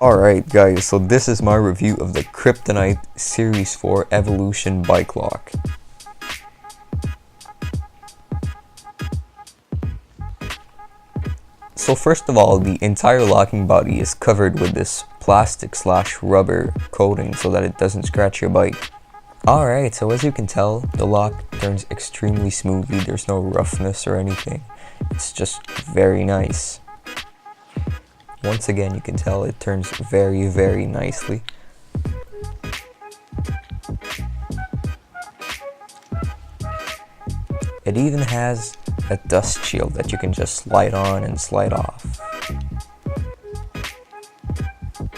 Alright guys, so this is my review of the Kryptonite Series 4 Evolution bike lock. So first of all, the entire locking body is covered with this plastic/rubber coating so that it doesn't scratch your bike. Alright, so as you can tell, the lock turns extremely smoothly. There's no roughness or anything. It's just very nice. Once again, you can tell it turns very, very nicely. It even has a dust shield that you can just slide on and slide off.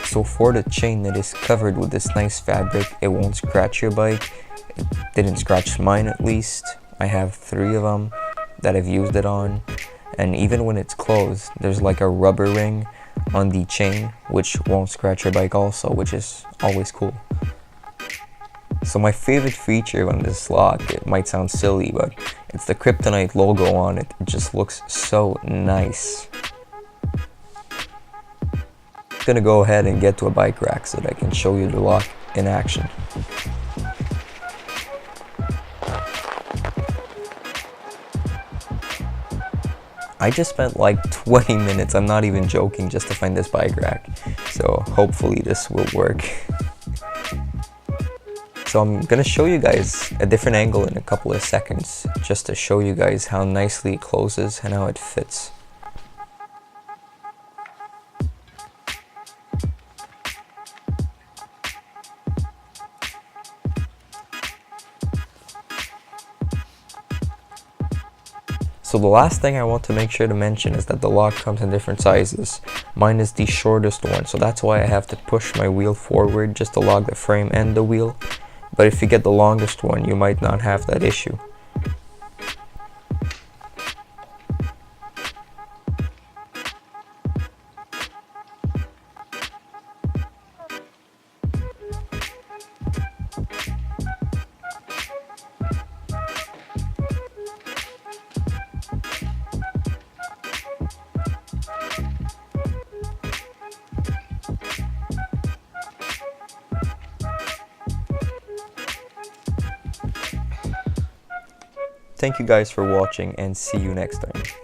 So for the chain, it is covered with this nice fabric. It won't scratch your bike. It didn't scratch mine, at least. I have 3 of them that I've used it on. And even when it's closed, there's like a rubber ring on the chain which won't scratch your bike also, which is always cool. So my favorite feature on this lock, it might sound silly, but it's the Kryptonite logo on it. It just looks so nice. I'm gonna go ahead and get to a bike rack so that I can show you the lock in action. I just spent like 20 minutes, I'm not even joking, just to find this bike rack. So hopefully this will work. So I'm gonna show you guys a different angle in a couple of seconds, just to show you guys how nicely it closes and how it fits. So the last thing I want to make sure to mention is that the lock comes in different sizes. Mine is the shortest one, so that's why I have to push my wheel forward just to lock the frame and the wheel. But if you get the longest one, you might not have that issue. Thank you guys for watching, and see you next time.